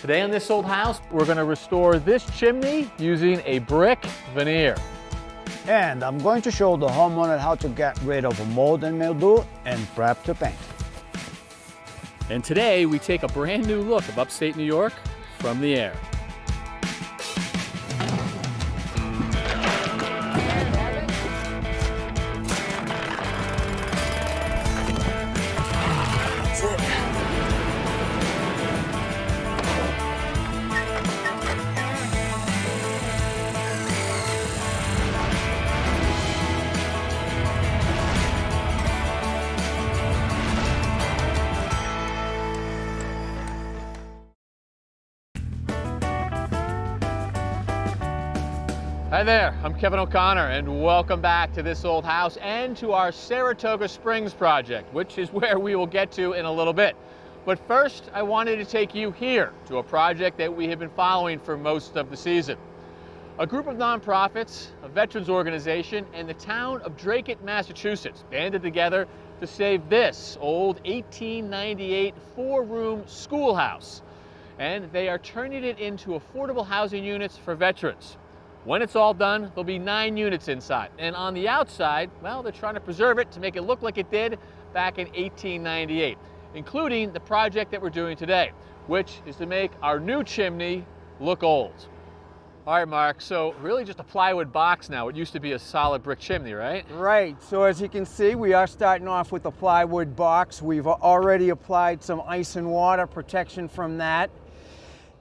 Today on This Old House, we're going to restore this chimney using a brick veneer. And I'm going to show the homeowner how to get rid of mold and mildew and prep to paint. And today we take a brand new look of upstate New York from the air. Hi there, I'm Kevin O'Connor and welcome back to This Old House and to our Saratoga Springs project, which is where we will get to in a little bit. But first, I wanted to take you here to a project that we have been following for most of the season. A group of nonprofits, a veterans organization, and the town of Dracut, Massachusetts banded together to save this old 1898 four-room schoolhouse. And they are turning it into affordable housing units for veterans. When it's all done, there'll be 9 units inside. And on the outside, well, they're trying to preserve it to make it look like it did back in 1898, including the project that we're doing today, which is to make our new chimney look old. All right, Mark, so really just a plywood box now. It used to be a solid brick chimney, right? Right, so as you can see, we are starting off with a plywood box. We've already applied some ice and water protection from that.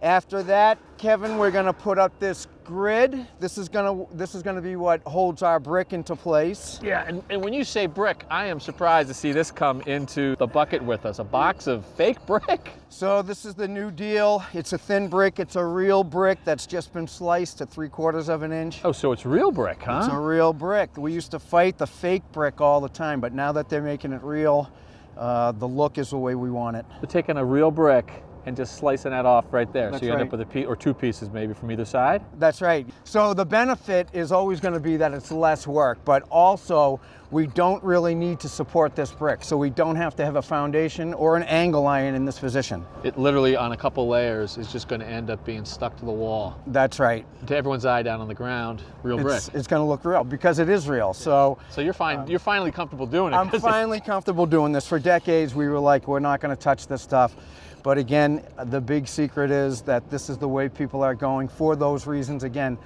After that, Kevin, we're gonna put up this grid. This is gonna be what holds our brick into place. Yeah, and when you say brick, I am surprised to see this come into the bucket with us, a box of fake brick. So this is the new deal. It's a thin brick. It's a real brick that's just been sliced to 3/4 of an inch. Oh, so it's real brick, huh? It's a real brick. We used to fight the fake brick all the time, but now that they're making it real, the look is the way we want it. We're taking a real brick and just slicing that off right there. That's so you end right. up with a piece or 2 pieces maybe from either side? That's right. So the benefit is always going to be that it's less work, but also we don't really need to support this brick. So we don't have to have a foundation or an angle iron in this position. It literally on a couple layers is just going to end up being stuck to the wall. That's right. To everyone's eye down on the ground, real brick. It's going to look real because it is real. So you're fine. You're finally comfortable doing it. I'm finally comfortable doing this. For decades we were like, we're not going to touch this stuff. But again, the big secret is that this is the way people are going for those reasons. Again,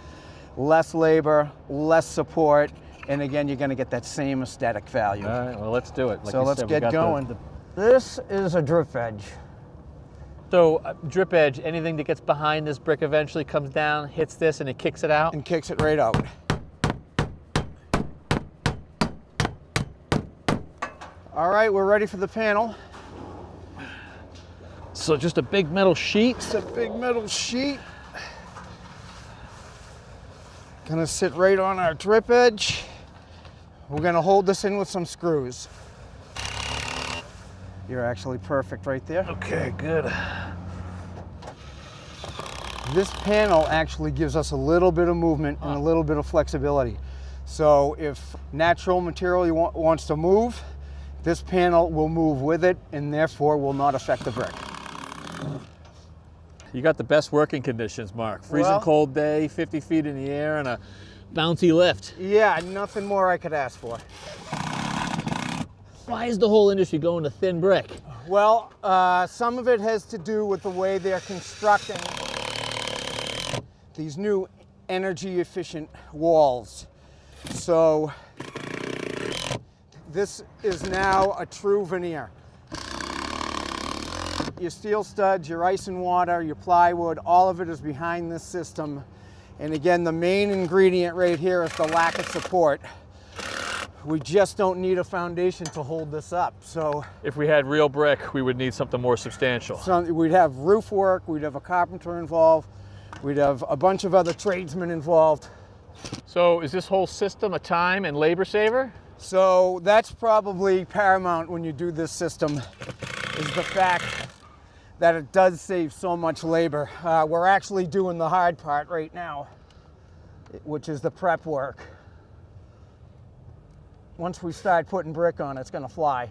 less labor, less support, and again, you're going to get that same aesthetic value. All right, well, let's do it. Like so you let's said, we get got going. This is a drip edge. So drip edge, anything that gets behind this brick eventually comes down, hits this, and it kicks it out? And kicks it right out. All right, we're ready for the panel. So just a big metal sheet? It's a big metal sheet. Gonna sit right on our drip edge. We're gonna hold this in with some screws. You're actually perfect right there. Okay, good. This panel actually gives us a little bit of movement and a little bit of flexibility. So if natural material wants to move, this panel will move with it and therefore will not affect the brick. You got the best working conditions, Mark. Freezing cold day, 50 feet in the air, and a bouncy lift. Yeah, nothing more I could ask for. Why is the whole industry going to thin brick? Well, some of it has to do with the way they're constructing these new energy efficient walls. So this is now a true veneer. Your steel studs, your ice and water, your plywood, all of it is behind this system. And again, the main ingredient right here is the lack of support. We just don't need a foundation to hold this up. So if we had real brick, we would need something more substantial. We'd have roof work, we'd have a carpenter involved, we'd have a bunch of other tradesmen involved. So is this whole system a time and labor saver? So that's probably paramount when you do this system, is the fact that it does save so much labor. We're actually doing the hard part right now, which is the prep work. Once we start putting brick on, it's gonna fly.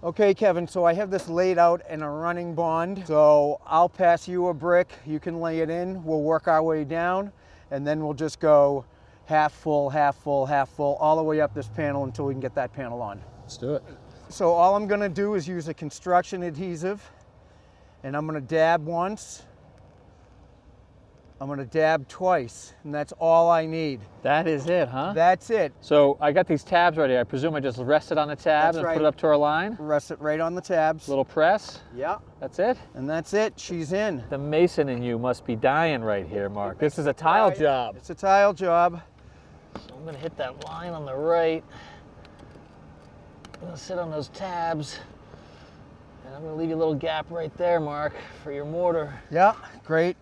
Okay, Kevin, so I have this laid out in a running bond. So I'll pass you a brick, you can lay it in, we'll work our way down, and then we'll just go half full, half full, half full, all the way up this panel until we can get that panel on. Let's do it. So all I'm gonna do is use a construction adhesive, and I'm gonna dab once, I'm gonna dab twice, and that's all I need. That is it, huh? That's it. So I got these tabs right here. I presume I just rest it on the tab and put it up to our line? Rest it right on the tabs. Little press? Yeah. That's it? And that's it, she's in. The mason in you must be dying right here, Mark. This is a tile job. It's a tile job. So I'm gonna hit that line on the right. I'm gonna sit on those tabs. And I'm gonna leave you a little gap right there, Mark, for your mortar. Yeah, great.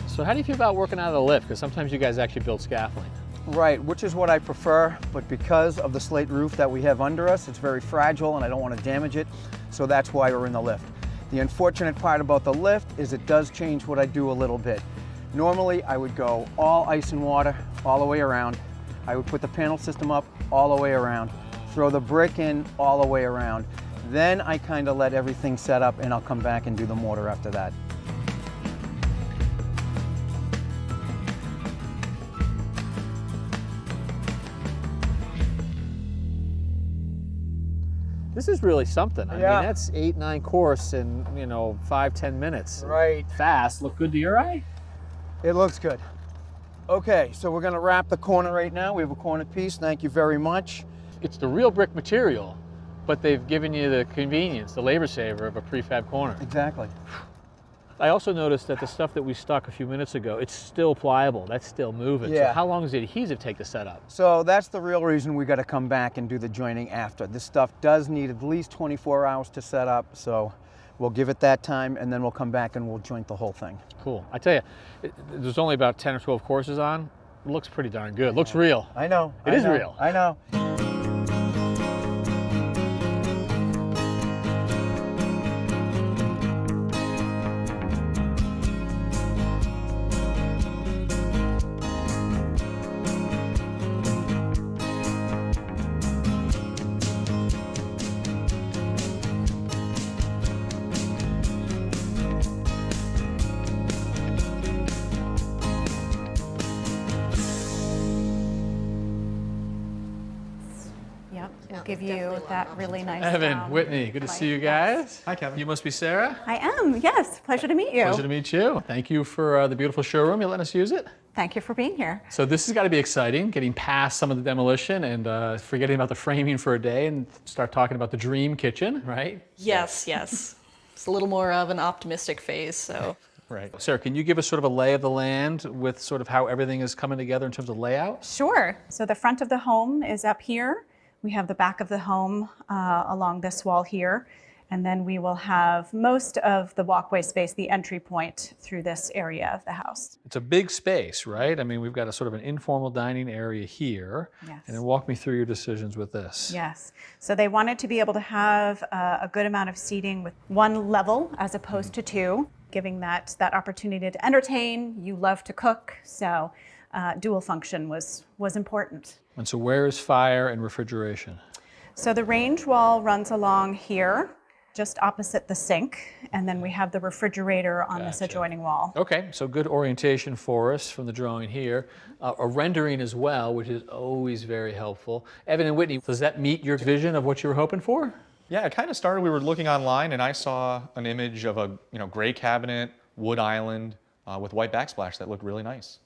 So how do you feel about working out of the lift? Because sometimes you guys actually build scaffolding. Right, which is what I prefer, but because of the slate roof that we have under us, it's very fragile and I don't want to damage it, so that's why we're in the lift. The unfortunate part about the lift is it does change what I do a little bit. Normally, I would go all ice and water all the way around. I would put the panel system up all the way around, throw the brick in all the way around. Then I kind of let everything set up and I'll come back and do the mortar after that. This is really something. I Yeah. mean, that's 8-9 course in, 5-10 minutes. Right. Fast. Look good to your eye? It looks good. Okay, so we're gonna wrap the corner right now. We have a corner piece, thank you very much. It's the real brick material, but they've given you the convenience, the labor saver of a prefab corner. Exactly. I also noticed that the stuff that we stuck a few minutes ago, it's still pliable. That's still moving. Yeah. So how long does the adhesive take to set up? So that's the real reason we gotta come back and do the joining after. This stuff does need at least 24 hours to set up, so we'll give it that time and then we'll come back and we'll joint the whole thing. Cool. I tell you, there's only about 10 or 12 courses on. It looks pretty darn good. It looks real. I know. It is real. I know. Yep, we'll give you that really nice. Evan, Whitney, good to see you guys. Hi, Kevin. You must be Sarah. I am, yes. Pleasure to meet you. Pleasure to meet you. Thank you for the beautiful showroom. You letting us use it? Thank you for being here. So this has got to be exciting, getting past some of the demolition and forgetting about the framing for a day and start talking about the dream kitchen, right? Yes, yes. It's a little more of an optimistic phase, so. Right. Sarah, can you give us sort of a lay of the land with sort of how everything is coming together in terms of layout? Sure. So the front of the home is up here. We have the back of the home along this wall here. And then we will have most of the walkway space, the entry point through this area of the house. It's a big space, right? I mean, we've got a sort of an informal dining area here. Yes. And then walk me through your decisions with this. Yes. So they wanted to be able to have a good amount of seating with one level as opposed to two, giving that opportunity to entertain. You love to cook, so dual function was important. And so where is fire and refrigeration? So the range wall runs along here, just opposite the sink, and then we have the refrigerator on this Gotcha. adjoining wall. Okay, so good orientation for us from the drawing here. A rendering as well, which is always very helpful. Evan and Whitney, does that meet your vision of what you were hoping for? Yeah, it kind of started, we were looking online and I saw an image of a gray cabinet, wood island with white backsplash that looked really nice.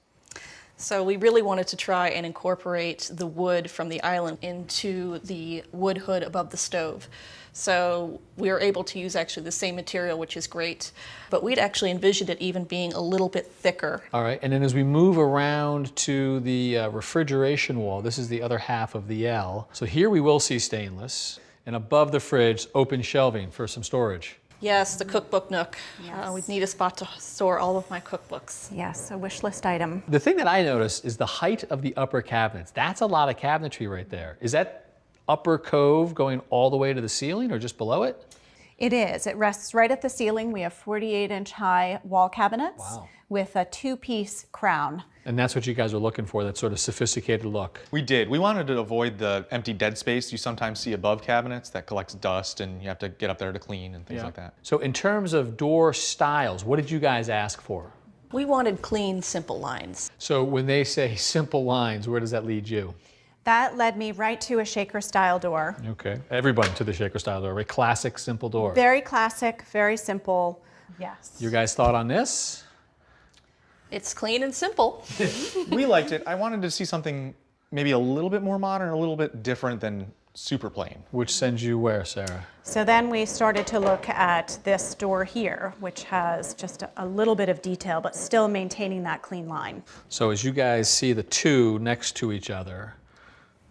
So we really wanted to try and incorporate the wood from the island into the wood hood above the stove. So we were able to use actually the same material, which is great, but we'd actually envisioned it even being a little bit thicker. All right, and then as we move around to the refrigeration wall, this is the other half of the L. So here we will see stainless, and above the fridge, open shelving for some storage. Yes, the cookbook nook. Yes. We need a spot to store all of my cookbooks. Yes, a wish list item. The thing that I noticed is the height of the upper cabinets. That's a lot of cabinetry right there. Is that upper cove going all the way to the ceiling or just below it? It is. It rests right at the ceiling. We have 48-inch high wall cabinets Wow. with a two-piece crown. And that's what you guys are looking for, that sort of sophisticated look. We did. We wanted to avoid the empty dead space you sometimes see above cabinets that collects dust and you have to get up there to clean and things like that. So in terms of door styles, what did you guys ask for? We wanted clean, simple lines. So when they say simple lines, where does that lead you? That led me right to a shaker style door. Okay. Everybody to the shaker style door, right? Classic, simple door. Very classic, very simple. Yes. Your guys' thought on this? It's clean and simple. We liked it. I wanted to see something maybe a little bit more modern, a little bit different than super plain. Which sends you where, Sarah? So then we started to look at this door here, which has just a little bit of detail, but still maintaining that clean line. So as you guys see the two next to each other,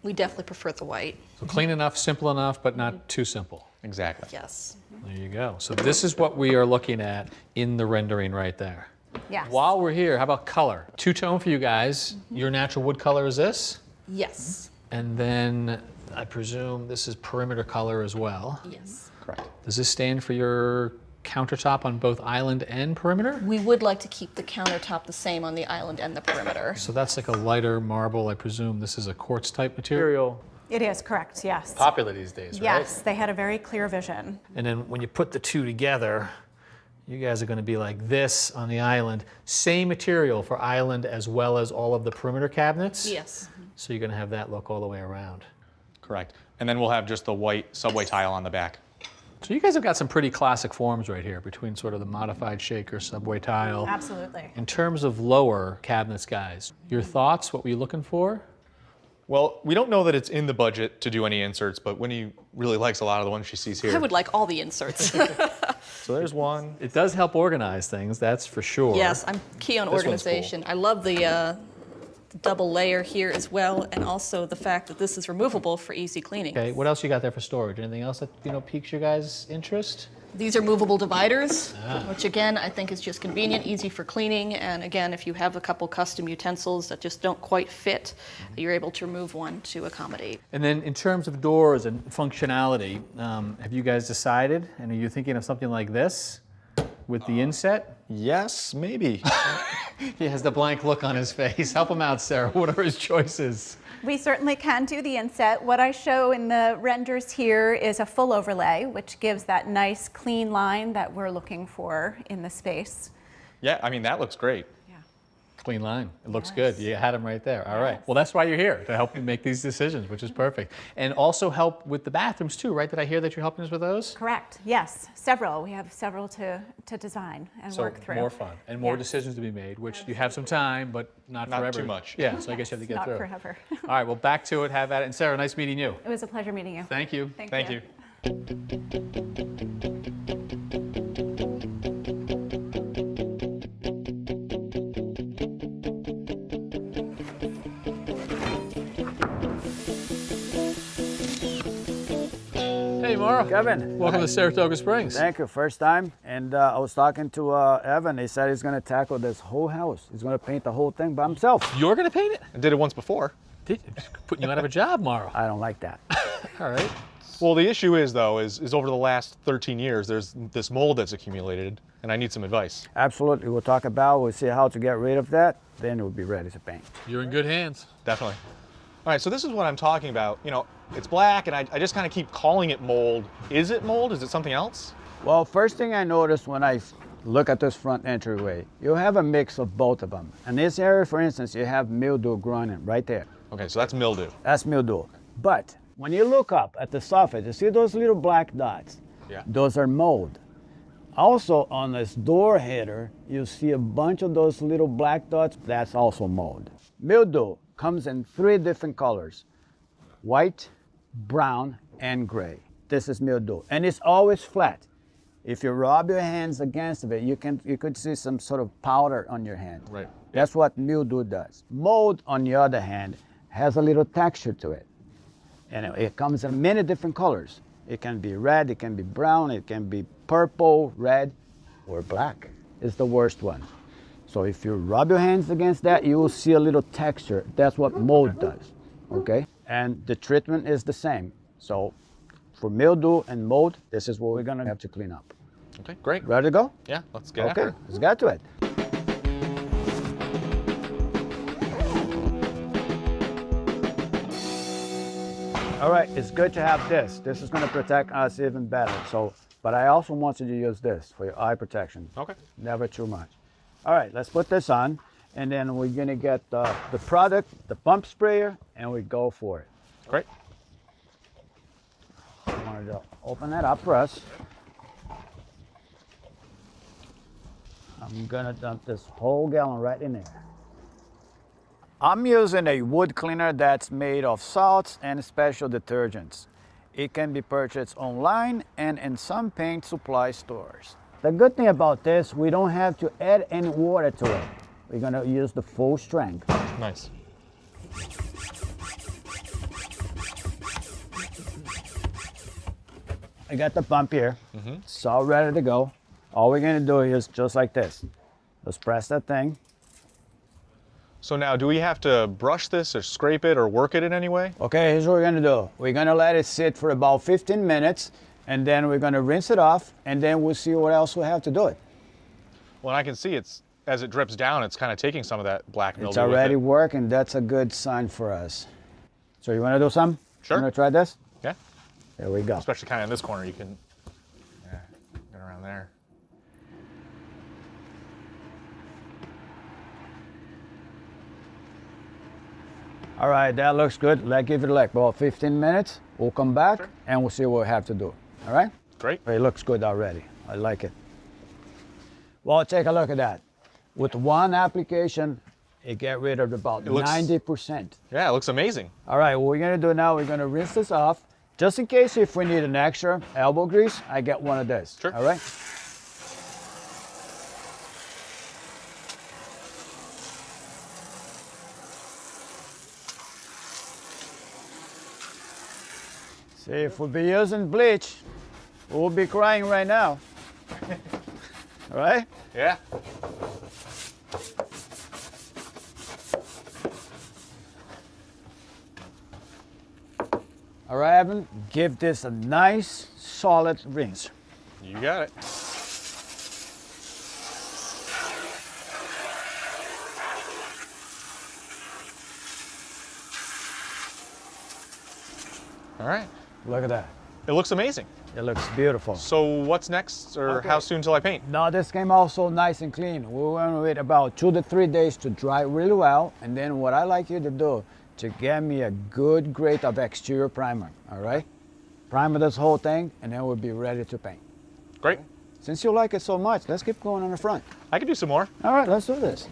We definitely prefer the white. so clean enough, simple enough, but not too simple. Exactly. Yes. There you go. So this is what we are looking at in the rendering right there. Yes. While we're here, how about color? Two-tone for you guys. Your natural wood color is this? Yes. And then I presume this is perimeter color as well. Yes. Correct. Does this stand for your countertop on both island and perimeter? We would like to keep the countertop the same on the island and the perimeter. So that's like a lighter marble. I presume this is a quartz type material. It is correct, yes. Popular these days, right? Yes, they had a very clear vision. And then when you put the two together, you guys are going to be like this on the island. Same material for island as well as all of the perimeter cabinets. Yes. So you're going to have that look all the way around. Correct. And then we'll have just the white subway tile on the back. So you guys have got some pretty classic forms right here between sort of the modified shaker, subway tile. Absolutely. In terms of lower cabinets, guys, your thoughts? What were you looking for? Well, we don't know that it's in the budget to do any inserts, but Winnie really likes a lot of the ones she sees here. I would like all the inserts. So there's one. It does help organize things, that's for sure. Yes, I'm key on This one's cool. organization. I love the double layer here as well, and also the fact that this is removable for easy cleaning. Okay, what else you got there for storage? Anything else that piques your guys' interest? These are movable dividers, which again, I think is just convenient, easy for cleaning. And again, if you have a couple custom utensils that just don't quite fit, you're able to remove one to accommodate. And then in terms of doors and functionality, have you guys decided? And are you thinking of something like this with the inset? Yes, maybe. He has the blank look on his face. Help him out, Sarah. What are his choices? We certainly can do the inset. What I show in the renders here is a full overlay, which gives that nice clean line that we're looking for in the space. Yeah, I mean, that looks great. Clean line. It looks good. You had him right there. All right. Well, that's why you're here, to help you make these decisions, which is perfect. And also help with the bathrooms too, right? Did I hear that you're helping us with those? Correct. Yes, several. We have several to design and So work through. more fun and more Yeah. decisions to be made, which you have some time, but not forever. too much. Yeah, so I guess you have to get Not through. forever. All right, well, back to it. Have at it. And Sarah, nice meeting you. It was a pleasure meeting you. Thank you. Thank you. Hey, Mauro. Kevin. Welcome to Saratoga Springs. Thank you. First time. And I was talking to Evan. He said he's going to tackle this whole house. He's going to paint the whole thing by himself. You're going to paint it? I did it once before. Putting you out of a job, Mauro. I don't like that. All right. Well, the issue is, though, is over the last 13 years, there's this mold that's accumulated, and I need some advice. Absolutely. We'll talk about, we'll see how to get rid of that. Then we'll be ready to paint. You're in good hands. Definitely. All right, so this is what I'm talking about. You know, it's black, and I just kind of keep calling it mold. Is it mold? Is it something else? Well, first thing I noticed when I look at this front entryway, you have a mix of both of them. In this area, for instance, you have mildew growing in right there. Okay, so that's mildew. That's mildew. But when you look up at the soffit, you see those little black dots? Yeah. Those are mold. Also on this door header, you see a bunch of those little black dots. That's also mold. Mildew comes in 3 different colors: white, brown, and gray. This is mildew, and it's always flat. If you rub your hands against it, you could see some sort of powder on your hand. Right. That's what mildew does. Mold, on the other hand, has a little texture to it. And it comes in many different colors. It can be red, it can be brown, it can be purple, red, or black. It's the worst one. So if you rub your hands against that, you will see a little texture. That's what mold does, okay? And the treatment is the same. So for mildew and mold, this is what we're gonna have to clean up. Okay, great. Ready to go? Yeah, let's get after it. Let's get to it. All right, it's good to have this. This is gonna protect us even better. But I also want you to use this for your eye protection. Okay. Never too much. All right, let's put this on, and then we're gonna get the product, the pump sprayer, and we go for it. Great. I wanted to open that up for us. I'm gonna dump this whole gallon right in there. I'm using a wood cleaner that's made of salts and special detergents. It can be purchased online and in some paint supply stores. The good thing about this, we don't have to add any water to it. We're gonna use the full strength. Nice. I got the pump here. It's all ready to go. All we're gonna do is just like this. Just press that thing. So now, do we have to brush this or scrape it or work it in any way? Okay, here's what we're gonna do. We're gonna let it sit for about 15 minutes, and then we're gonna rinse it off, and then we'll see what else we have to do it. Well, I can see it's, as it drips down, it's kind of taking some of that black mildew It's already with it. working. That's a good sign for us. So you wanna do some? Sure. You wanna try this? Yeah, There we go. especially kind of in this corner, you can get around there. All right, that looks good. Let's give it like about 15 minutes. We'll come back and we'll see what we have to do. All right? Great. It looks good already. I like it. Well, take a look at that. With one application, it get rid of about 90%. Yeah, it looks amazing. All right, what we're gonna do now, we're gonna rinse this off. Just in case if we need an extra elbow grease, I get one of this. Sure. All right? See, if we'll be using bleach, we'll be crying right now. All right? Yeah. All right, Evan, give this a nice, solid rinse. You got it. All right. Look at that. It looks amazing. It looks beautiful. So what's next, or how soon till I paint? Now this came out so nice and clean. We want to wait about 2 to 3 days to dry really well. And then what I like you to do, to get me a good grade of exterior primer, all right? Primer this whole thing, and then we'll be ready to paint. Great. Since you like it so much, let's keep going on the front. I can do some more. All right, let's do this.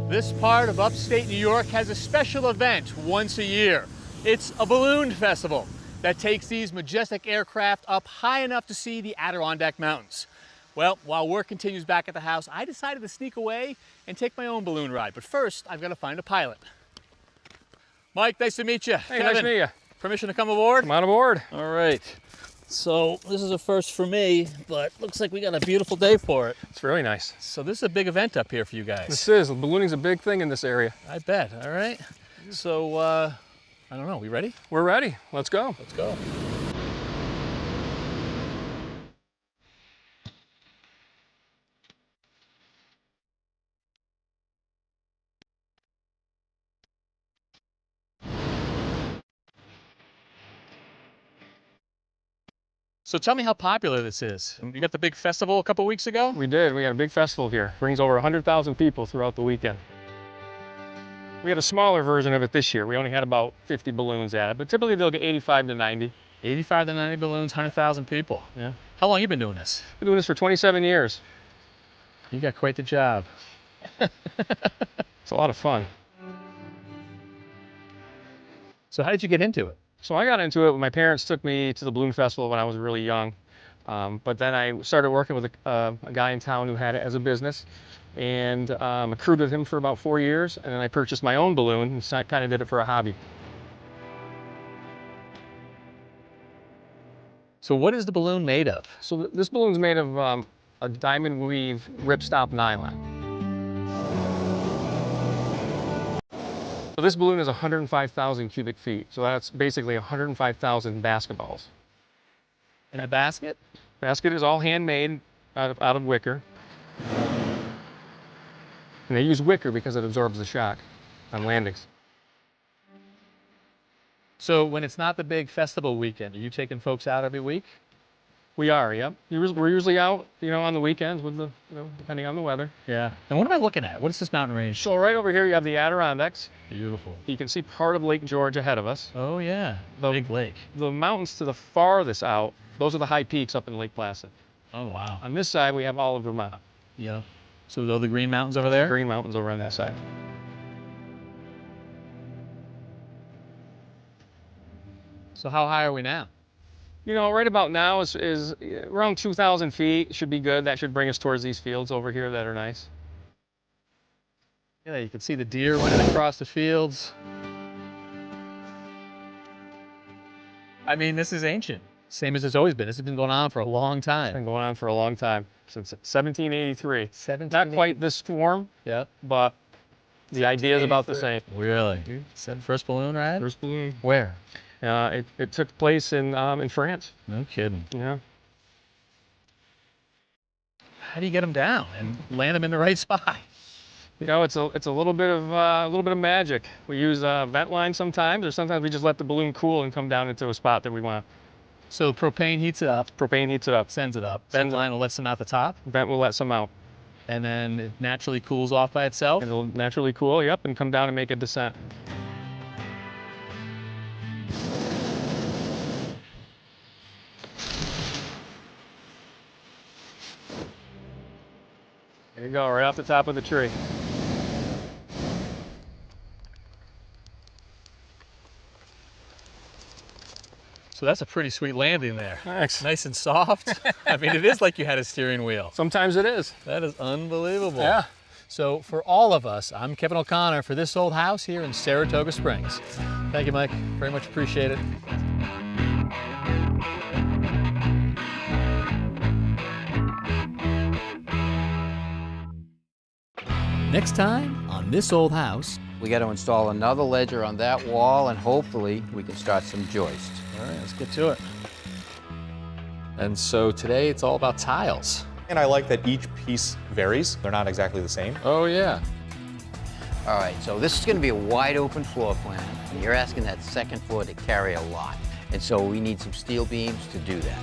This part of upstate New York has a special event once a year. It's a balloon festival that takes these majestic aircraft up high enough to see the Adirondack Mountains. Well, while work continues back at the house, I decided to sneak away and take my own balloon ride. But first, I've got to find a pilot. Mike, nice to meet you. Hey, nice to meet you. Permission to come aboard? Come on aboard. All right. So this is a first for me, but looks like we got a beautiful day for it. It's really nice. So this is a big event up here for you guys. This is. Ballooning's a big thing in this area. I bet. All right. So, I don't know. We ready? We're ready. Let's go. Let's go. So tell me how popular this is. You got the big festival a couple weeks ago? We did. We had a big festival here. Brings over 100,000 people throughout the weekend. We had a smaller version of it this year. We only had about 50 balloons at it, but typically they'll get 85 to 90. 85 to 90 balloons, 100,000 people. Yeah. How long you been doing this? Been doing this for 27 years. You got quite the job. It's a lot of fun. So how did you get into it? So I got into it when my parents took me to the balloon festival when I was really young. But then I started working with a guy in town who had it as a business, and I crewed with him for about 4 years, and then I purchased my own balloon, and so I kind of did it for a hobby. So what is the balloon made of? So this balloon's made of a diamond weave ripstop nylon. So this balloon is 105,000 cubic feet. So that's basically 105,000 basketballs. In a basket? Basket is all handmade out of wicker. And they use wicker because it absorbs the shock on landings. So when it's not the big festival weekend, are you taking folks out every week? We are, yep. We're usually out, on the weekends with the, depending on the weather. Yeah. And what am I looking at? What is this mountain range? So right over here you have the Adirondacks. Beautiful. You can see part of Lake George ahead of us. Oh yeah, The big lake. The mountains to the farthest out, those are the high peaks up in Lake Placid. Oh wow. On this side we have all of Vermont. Yeah. So those are the green mountains over there? Green Mountains over on that side. So how high are we now? Right about now is around 2,000 feet. Should be good. That should bring us towards these fields over here that are nice. Yeah, you can see the deer running across the fields. I mean, this is ancient. Same as it's always been. This has been going on for a long It's time. been going on for a long time, since 1783. 17. Not quite this form, Yeah. but the idea is about the same. Really? First balloon ride? First balloon. Where? It took place in France. No kidding. Yeah. How do you get them down and land them in the right spot? It's a little bit of magic. We use vent line sometimes, or sometimes we just let the balloon cool and come down into a spot that we want. So propane heats it up, Propane heats it up. sends it up. Vent line will let some out the top, Vent will let some out. and then it naturally cools off by itself. It'll naturally cool, yep, and come down and make a descent. There you go, right off the top of the tree. So that's a pretty sweet landing there. Thanks. Nice and soft. I mean, it is like you had a steering wheel. Sometimes it is. That is unbelievable. Yeah. So for all of us, I'm Kevin O'Connor for this old house here in Saratoga Springs. Thank you, Mike. Very much appreciate it. Next time on This Old House. We got to install another ledger on that wall, and hopefully we can start some joists. All right, let's get to it. And so today it's all about tiles. And I like that each piece varies. They're not exactly the same. Oh yeah. All right, so this is going to be a wide open floor plan, and you're asking that second floor to carry a lot. And so we need some steel beams to do that.